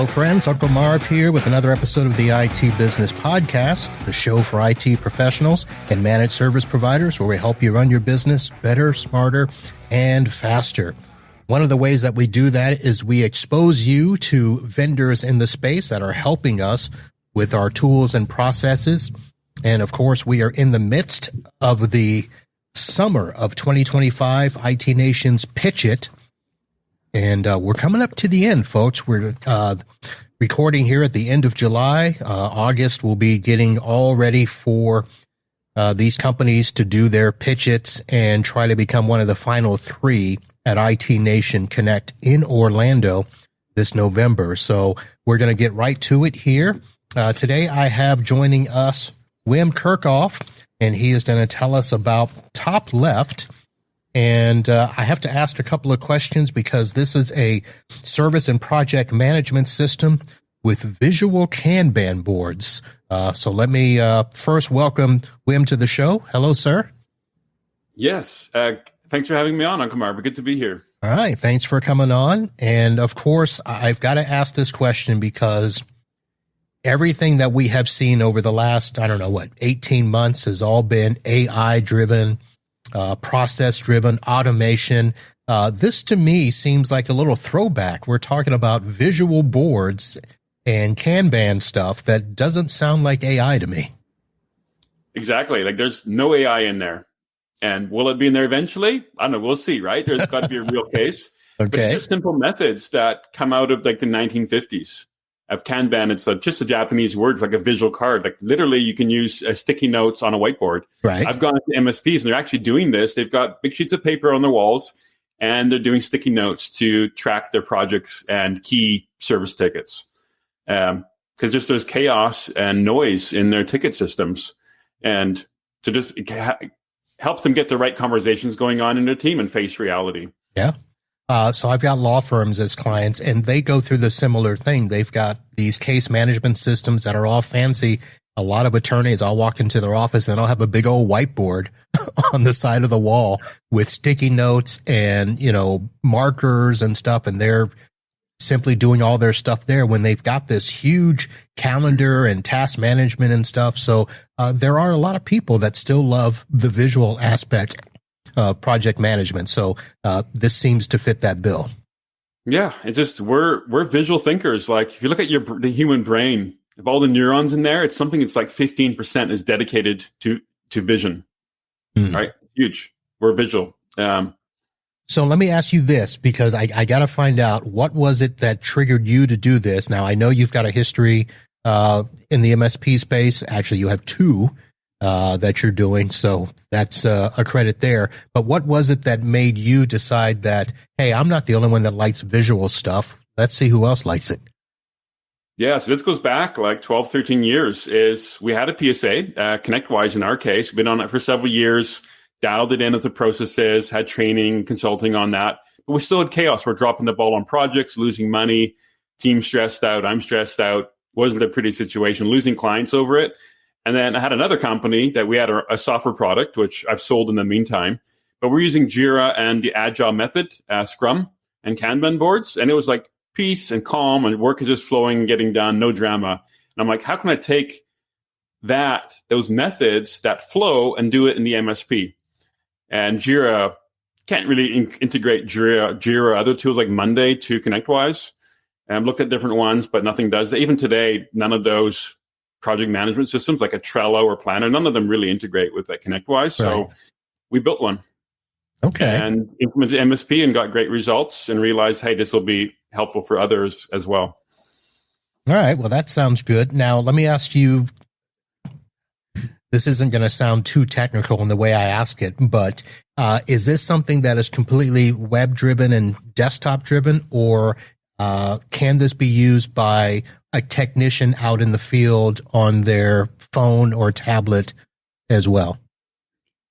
Hello, friends. Uncle Marv here with another episode of the IT Business Podcast, the show for IT professionals and managed service providers where we help you run your business better, smarter, and faster. One of the ways that we do that is we expose you to vendors in the space that are helping us with our tools and processes. And of course, we are in the midst of the summer of 2025, IT Nation's Pitch It. And we're coming up to the end, folks. We're recording here at the end of July. August will be getting all ready for these companies to do their pitch its and try to become one of the final three at IT Nation Connect in Orlando this November. So we're going to get right to it here. Today I have joining us Wim Kerkhoff, and he is going to tell us about Top Left. And I have to ask a couple of questions because this is a service and project management system with visual Kanban boards. So let me first welcome Wim to the show. Hello, sir. Yes. Thanks for having me on, Uncle Marv. Good to be here. All right. Thanks for coming on. And of course, I've got to ask this question because everything that we have seen over the last, 18 months has all been AI-driven, process-driven automation. This to me seems like a little throwback. We're talking about visual boards and Kanban stuff that doesn't sound like AI to me. Exactly. Like there's no AI in there. And will it be in there eventually? I don't know. We'll see, right? There's got to be a real case. Okay. But it's just simple methods that come out of like the 1950s. Of Kanban, it's just a Japanese word for like a visual card. Like literally you can use sticky notes on a whiteboard. Right. I've gone to MSPs and they're actually doing this. They've got big sheets of paper on their walls and they're doing sticky notes to track their projects and key service tickets. Because there's chaos and noise in their ticket systems. And so just helps them get the right conversations going on in their team and face reality. Yeah. So I've got law firms as clients, and they go through the similar thing. They've got these case management systems that are all fancy. A lot of attorneys, I'll walk into their office and I'll have a big old whiteboard on the side of the wall with sticky notes and, markers and stuff. And they're simply doing all their stuff there when they've got this huge calendar and task management and stuff. So there are a lot of people that still love the visual aspect project management. So this seems to fit that bill. Yeah, we're visual thinkers. Like if you look at the human brain, of all the neurons in there, it's something that's like 15% is dedicated to vision. Right? Huge. We're visual. So let me ask you this, because I got to find out, what was it that triggered you to do this? Now, I know you've got a history in the MSP space. Actually, you have two that you're doing. So that's a credit there. But what was it that made you decide that, hey, I'm not the only one that likes visual stuff. Let's see who else likes it. Yeah, so this goes back like 12, 13 years. We had a PSA, ConnectWise in our case. We've been on it for several years, dialed it in with the processes, had training, consulting on that. But we still had chaos. We're dropping the ball on projects, losing money, team stressed out, I'm stressed out. Wasn't a pretty situation, losing clients over it. And then I had another company that we had a software product, which I've sold in the meantime. But we're using Jira and the Agile method, Scrum and Kanban boards. And it was like peace and calm and work is just flowing and getting done, no drama. And I'm like, how can I take those methods, that flow, and do it in the MSP? And Jira can't really integrate Jira, other tools like Monday to ConnectWise. And I've looked at different ones, but nothing does that. Even today, none of those project management systems like a Trello or Planner, none of them really integrate with that ConnectWise. So we built one. Okay. And implemented MSP and got great results and realized, hey, this will be helpful for others as well. All right. Well, that sounds good. Now, let me ask you, this isn't going to sound too technical in the way I ask it, but is this something that is completely web-driven and desktop-driven, or can this be used by a technician out in the field on their phone or tablet as well?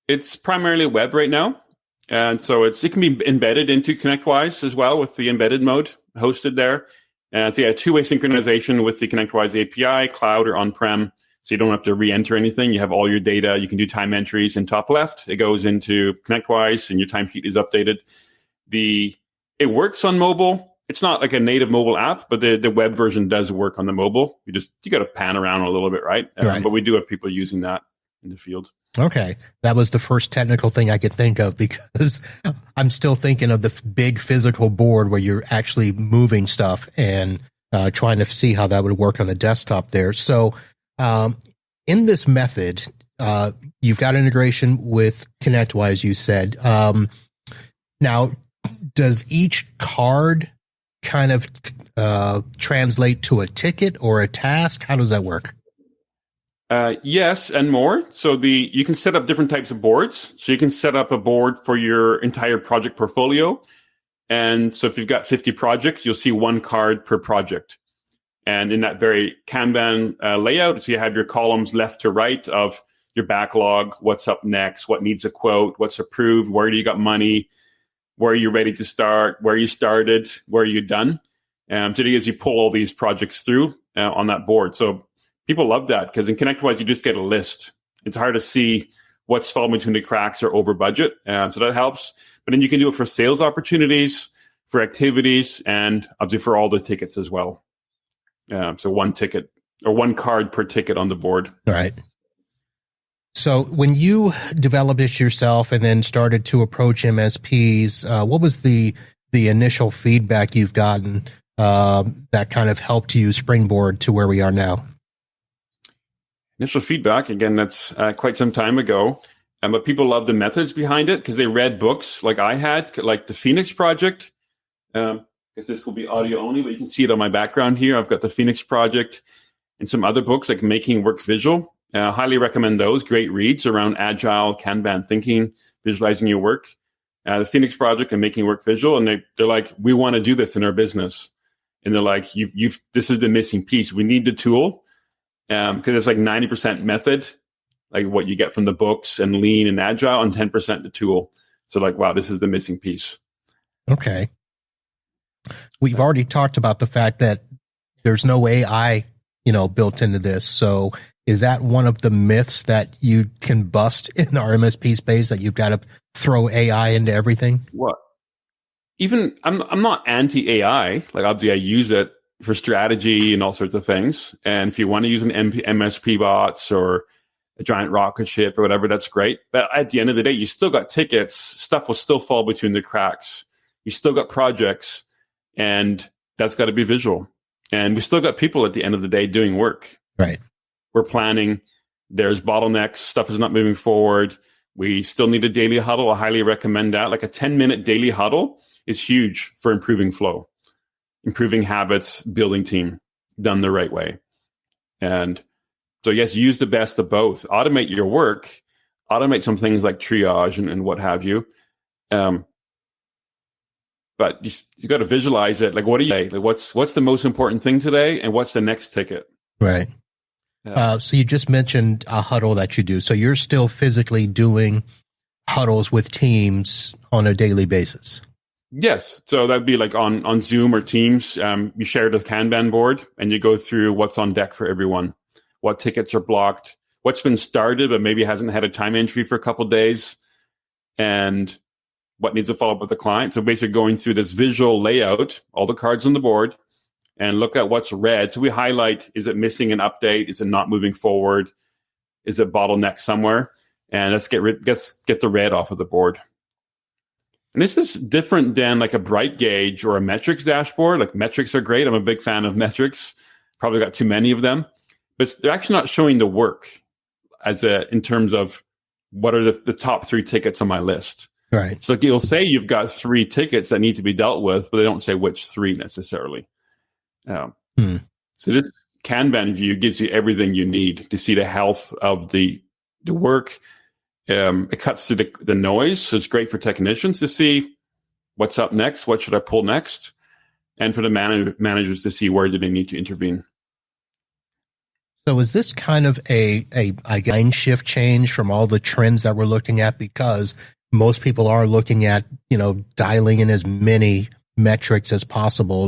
It's primarily web right now. And so it can be embedded into ConnectWise as well with the embedded mode hosted there. And so two-way synchronization with the ConnectWise API, cloud or on-prem. So you don't have to re-enter anything. You have all your data. You can do time entries in top left. It goes into ConnectWise and your timesheet is updated. It works on mobile. it's not like a native mobile app, but the web version does work on the mobile. You got to pan around a little bit, right? Right. But we do have people using that in the field. Okay. That was the first technical thing I could think of, because I'm still thinking of the big physical board where you're actually moving stuff and trying to see how that would work on the desktop there. So in this method, you've got integration with ConnectWise, you said. Now, does each card kind of translate to a ticket or a task? How does that work? Yes, and more. So you can set up different types of boards. So you can set up a board for your entire project portfolio. And so if you've got 50 projects, you'll see one card per project. And in that very Kanban layout, so you have your columns left to right of your backlog, what's up next, what needs a quote, what's approved, where do you got money, where are you ready to start, where you started, where are you done. Today, as you pull all these projects through on that board. So people love that, because in ConnectWise, you just get a list. It's hard to see what's falling between the cracks or over budget. So that helps. But then you can do it for sales opportunities, for activities, and obviously for all the tickets as well. So one ticket or one card per ticket on the board. All right. So when you developed this yourself and then started to approach MSPs, what was the initial feedback you've gotten that kind of helped you springboard to where we are now? Initial feedback, again, that's quite some time ago. But people love the methods behind it because they read books like I had, like the Phoenix Project. Because this will be audio only, but you can see it on my background here. I've got the Phoenix Project and some other books like Making Work Visual. Highly recommend those. Great reads around agile, Kanban thinking, visualizing your work. The Phoenix Project and Making Work Visual, and they're like, we want to do this in our business. And they're like, this is the missing piece. We need the tool because it's like 90% method, like what you get from the books and lean and agile, and 10% the tool. So like, wow, this is the missing piece. Okay. We've already talked about the fact that there's no AI, built into this. So is that one of the myths that you can bust in our MSP space, that you've got to throw AI into everything? What? Even I'm not anti-AI. Like obviously I use it for strategy and all sorts of things. And if you want to use an MSP bots or a giant rocket ship or whatever, that's great. But at the end of the day, you still got tickets. Stuff will still fall between the cracks. You still got projects, and that's got to be visual. And we still got people at the end of the day doing work. Right. We're planning. There's bottlenecks. Stuff is not moving forward. We still need a daily huddle. I highly recommend that. Like a 10-minute daily huddle is huge for improving flow, improving habits, building team done the right way. And so, yes, use the best of both. Automate your work. Automate some things like triage and what have you. But you got to visualize it. Like, what do you like? What's the most important thing today, and what's the next ticket? Right. So you just mentioned a huddle that you do. So you're still physically doing huddles with teams on a daily basis. Yes. So that'd be like on Zoom or Teams. You share the Kanban board and you go through what's on deck for everyone. What tickets are blocked, what's been started but maybe hasn't had a time entry for a couple of days, and what needs to follow up with the client. So basically going through this visual layout, all the cards on the board, and look at what's red. So we highlight, is it missing an update? Is it not moving forward? Is it bottleneck somewhere? And let's get the red off of the board. And this is different than like a Bright Gauge or a metrics dashboard. Like metrics are great. I'm a big fan of metrics. Probably got too many of them. But they're actually not showing the work in terms of what are the top 3 tickets on my list. Right. So you'll say you've got 3 tickets that need to be dealt with, but they don't say which 3 necessarily. So this Kanban view gives you everything you need to see the health of the work. It cuts through the noise, so it's great for technicians to see what's up next, what should I pull next, and for the managers to see where do they need to intervene. So is this kind of a mind shift change from all the trends that we're looking at? Because most people are looking at, dialing in as many metrics as possible,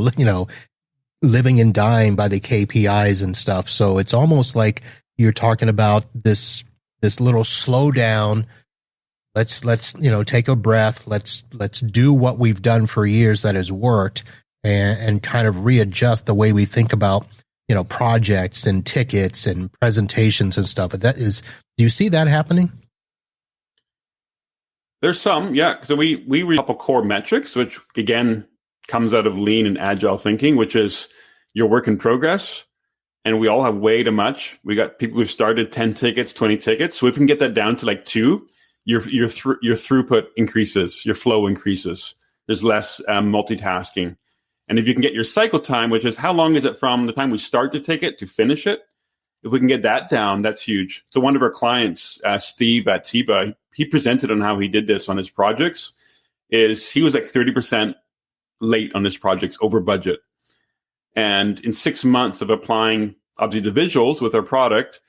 living and dying by the KPIs and stuff. So it's almost like you're talking about this little slowdown. Let's take a breath. Let's do what we've done for years that has worked, and kind of readjust the way we think about, projects and tickets and presentations and stuff. But do you see that happening? There's some, yeah. So we read a couple core metrics, which again comes out of lean and agile thinking, which is your work in progress. And we all have way too much. We got people who've started 10 tickets, 20 tickets. So if we can get that down to like 2, your throughput increases, your flow increases. There's less multitasking. And if you can get your cycle time, which is how long is it from the time we start the ticket to finish it? If we can get that down, that's huge. So one of our clients, Steve at TIBA, he presented on how he did this on his projects. Is he was like 30% late on his projects, over budget. And in 6 months of applying, obviously, the visuals with our product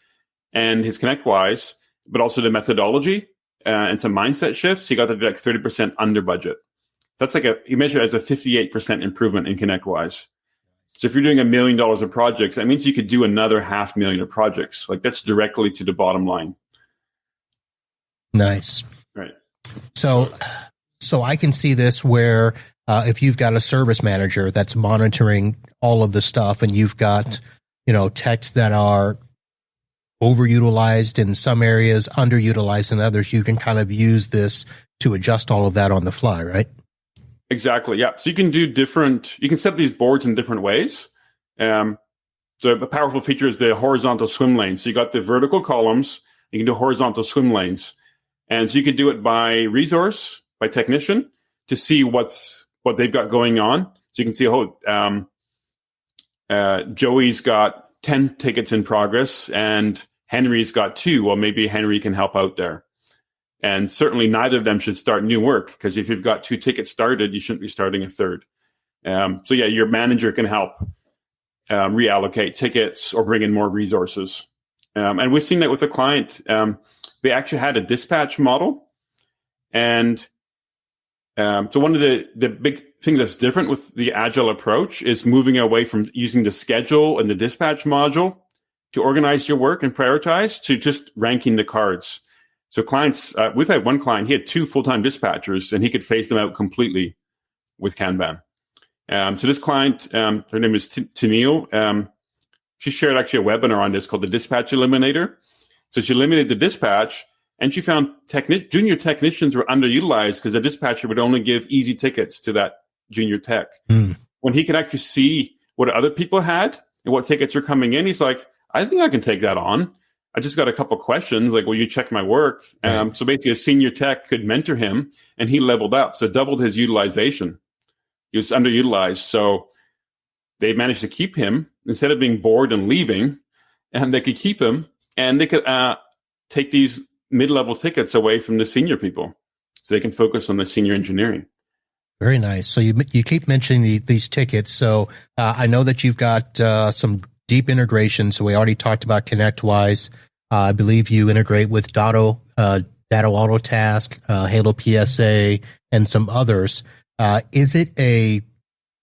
and his ConnectWise, but also the methodology and some mindset shifts, he got to be like 30% under budget. That's like he measured as a 58% improvement in ConnectWise. So if you're doing $1 million of projects, that means you could do another $500,000 of projects. Like that's directly to the bottom line. Nice. Right. So I can see this where if you've got a service manager that's monitoring all of the stuff and you've got, techs that are overutilized in some areas, underutilized in others, you can kind of use this to adjust all of that on the fly, right? Exactly. Yeah. So you can you can set these boards in different ways. So a powerful feature is the horizontal swim lane. So you got the vertical columns, you can do horizontal swim lanes. And so you could do it by resource, by technician, to see what they've got going on. So you can see, Joey's got 10 tickets in progress and Henry's got 2. Well, maybe Henry can help out there. And certainly neither of them should start new work, because if you've got 2 tickets started, you shouldn't be starting a third. So yeah, your manager can help reallocate tickets or bring in more resources. And we've seen that with a client. They actually had a dispatch model. And so one of the big things that's different with the agile approach is moving away from using the schedule and the dispatch module to organize your work and prioritize to just ranking the cards. So clients, we've had one client, he had 2 full-time dispatchers and he could phase them out completely with Kanban. So this client, her name is Tennille. She shared actually a webinar on this called the Dispatch Eliminator. So she eliminated the dispatch and she found junior technicians were underutilized because the dispatcher would only give easy tickets to that junior tech. When he could actually see what other people had and what tickets were coming in, he's like, I think I can take that on. I just got a couple questions, like, will you check my work? So basically a senior tech could mentor him and he leveled up. So doubled his utilization. He was underutilized. So they managed to keep him instead of being bored and leaving, and they could keep him and they could take these mid-level tickets away from the senior people so they can focus on the senior engineering. Very nice. So you keep mentioning these tickets. So I know that you've got some deep integration. So we already talked about ConnectWise. I believe you integrate with Datto Autotask, Halo PSA, and some others. Is it a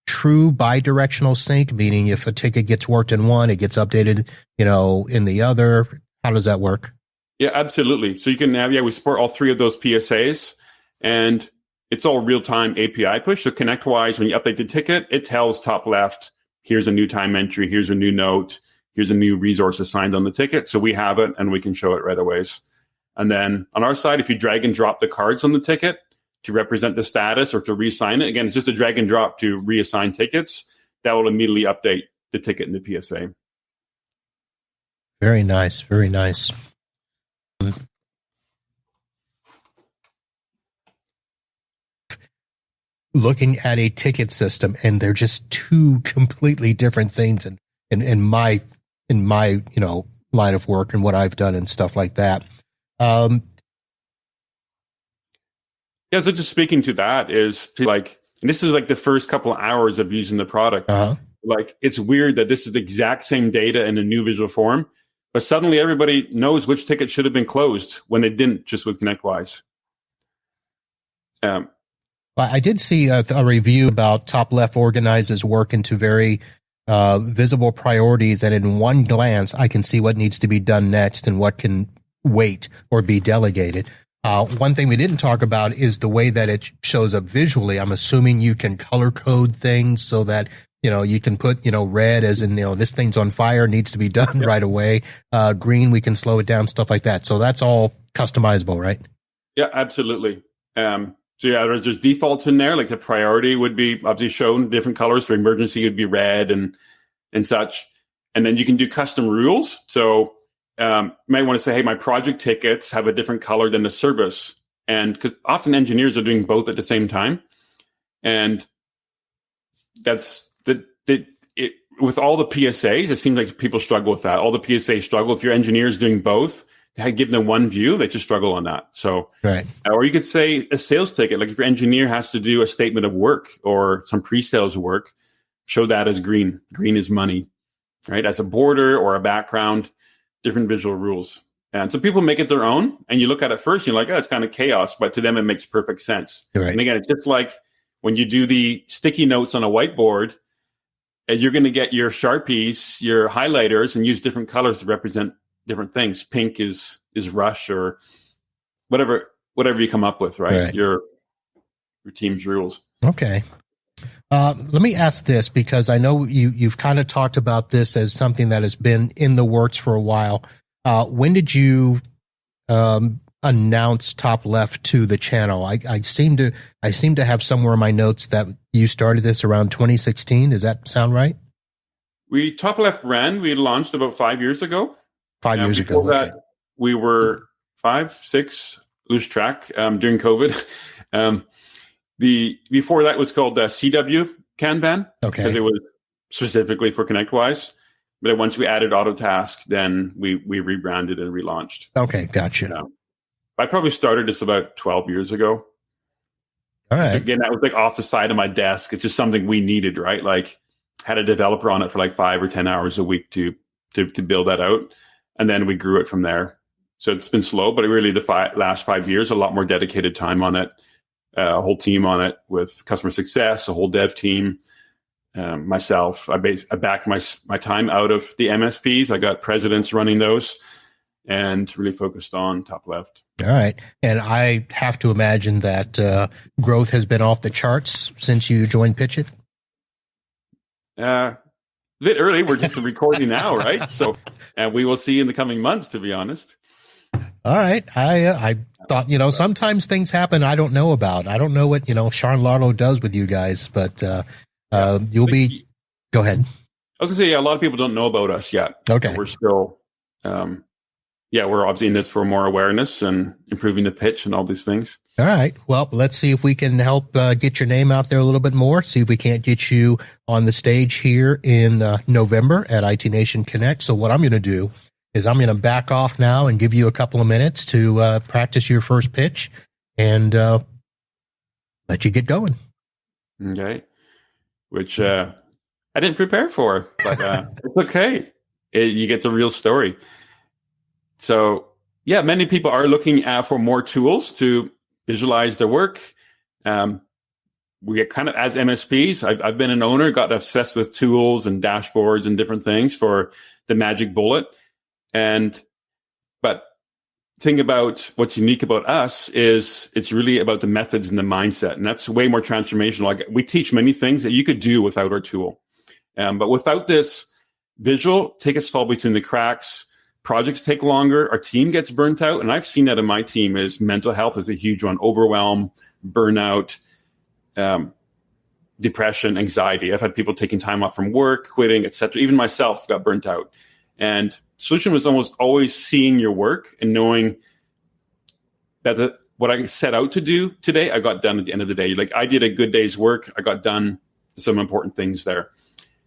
true bi-directional sync, meaning if a ticket gets worked in one, it gets updated, in the other? How does that work? Yeah, absolutely. So you can have, we support all 3 of those PSAs, and it's all real-time API push. So ConnectWise, when you update the ticket, it tells top left, here's a new time entry, here's a new note, here's a new resource assigned on the ticket. So we have it and we can show it right away. And then on our side, if you drag and drop the cards on the ticket to represent the status or to reassign it, again, it's just a drag and drop to reassign tickets. That will immediately update the ticket in the PSA. Very nice. Very nice. Looking at a ticket system, and they're just 2 completely different things in my line of work and what I've done and stuff like that. So just speaking to that is and this is like the first couple of hours of using the product. Like, it's weird that this is the exact same data in a new visual form, but suddenly everybody knows which ticket should have been closed when it didn't, just with ConnectWise. I did see a review about top left organizes work into very visible priorities, and in one glance, I can see what needs to be done next and what can wait or be delegated. One thing we didn't talk about is the way that it shows up visually. I'm assuming you can color code things so that, you can put, red as in, this thing's on fire, needs to be done right away. Green, we can slow it down, stuff like that. So that's all customizable, right? Yeah, absolutely. There's defaults in there. Like the priority would be obviously shown different colors. For emergency, it would be red and such. And then you can do custom rules. So you might want to say, hey, my project tickets have a different color than the service. And because often engineers are doing both at the same time. And that's with all the PSAs, it seems like people struggle with that. All the PSAs struggle. If your engineer is doing both, give them one view, they just struggle on that. So, right. Or you could say a sales ticket, like if your engineer has to do a statement of work or some pre-sales work, show that as green. Green is money, right? As a border or a background, different visual rules. And so people make it their own, and you look at it first, you're like, oh, it's kind of chaos, but to them, it makes perfect sense. Right. And again, it's just like when you do the sticky notes on a whiteboard, you're going to get your Sharpies, your highlighters, and use different colors to represent different things. Pink is rush or whatever you come up with, right? Your team's rules. Okay. Let me ask this, because I know you've kind of talked about this as something that has been in the works for a while. When did you announce Top Left to the channel? I seem to have somewhere in my notes that you started this around 2016. Does that sound right? Top Left we launched about 5 years ago. 5 years ago. Before that, we were 5, 6, lose track during COVID. Before that was called CW Kanban, because it was specifically for ConnectWise. But once we added Autotask, then we rebranded and relaunched. Okay, gotcha. I probably started this about 12 years ago. All right. So again, that was like off the side of my desk. It's just something we needed, right? Like had a developer on it for like 5 or 10 hours a week to build that out. And then we grew it from there. So it's been slow, but really the last 5 years, a lot more dedicated time on it, a whole team on it with customer success, a whole dev team, myself. I back my time out of the MSPs. I got presidents running those and really focused on Top Left. All right. And I have to imagine that growth has been off the charts since you joined Pitch It. A bit early. We're just recording now, right? So, and we will see in the coming months, to be honest. All right. I thought, sometimes things happen I don't know about. I don't know what, Sean Larlow does with you guys, but you'll be, go ahead. I was going to say, a lot of people don't know about us yet. Okay. We're still, we're obviously in this for more awareness and improving the pitch and all these things. All right. Well, let's see if we can help get your name out there a little bit more. See if we can't get you on the stage here in November at IT Nation Connect. So what I'm going to do is I'm going to back off now and give you a couple of minutes to practice your first pitch and let you get going. Okay. Which I didn't prepare for, but it's okay. You get the real story. So, many people are looking for more tools to visualize their work. We get kind of, as MSPs, I've been an owner, got obsessed with tools and dashboards and different things for the magic bullet. But thing about what's unique about us is it's really about the methods and the mindset. And that's way more transformational. Like we teach many things that you could do without our tool. But without this visual, tickets fall between the cracks. Projects take longer. Our team gets burnt out. And I've seen that in my team is mental health is a huge one. Overwhelm, burnout, depression, anxiety. I've had people taking time off from work, quitting, etc. Even myself got burnt out. And solution was almost always seeing your work and knowing that what I set out to do today, I got done at the end of the day. Like I did a good day's work. I got done some important things there.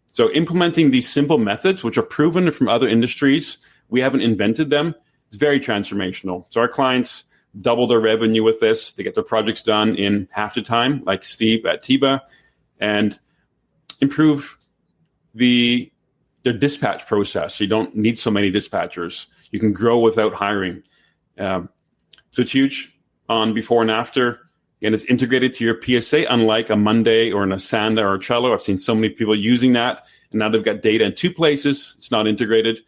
So implementing these simple methods, which are proven from other industries, we haven't invented them. It's very transformational. So our clients double their revenue with this. They get their projects done in half the time, like Steve at Tiba, and improve their dispatch process. So you don't need so many dispatchers. You can grow without hiring. So it's huge on before and after. And it's integrated to your PSA, unlike a Monday or an Asana or a Trello. I've seen so many people using that, and now they've got data in two places. It's not integrated.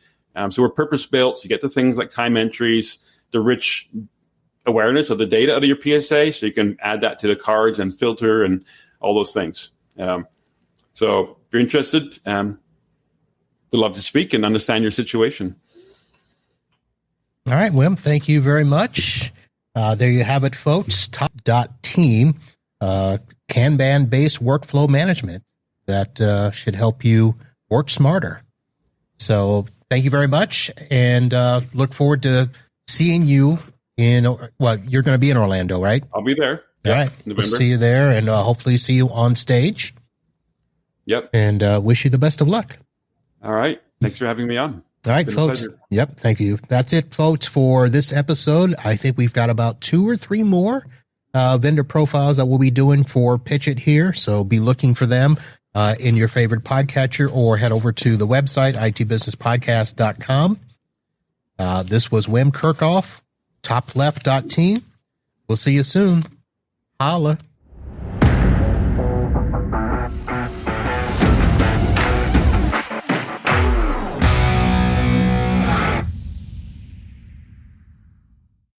So we're purpose-built. So you get the things like time entries, the rich awareness of the data out of your PSA, so you can add that to the cards and filter and all those things. So if you're interested, we'd love to speak and understand your situation. All right, Wim, thank you very much. There you have it, folks. Top.team, Kanban-based workflow management that should help you work smarter. So thank you very much, and look forward to seeing you you're going to be in Orlando, right? I'll be there. All right. November. We'll see you there, and hopefully see you on stage. Yep. And wish you the best of luck. All right. Thanks for having me on. All right, folks. Yep. Thank you. That's it, folks, for this episode. I think we've got about 2 or 3 more vendor profiles that we'll be doing for Pitch It here. So be looking for them in your favorite podcatcher, or head over to the website, itbusinesspodcast.com. This was Wim Kerkhoff, topleft.team. We'll see you soon. Holla.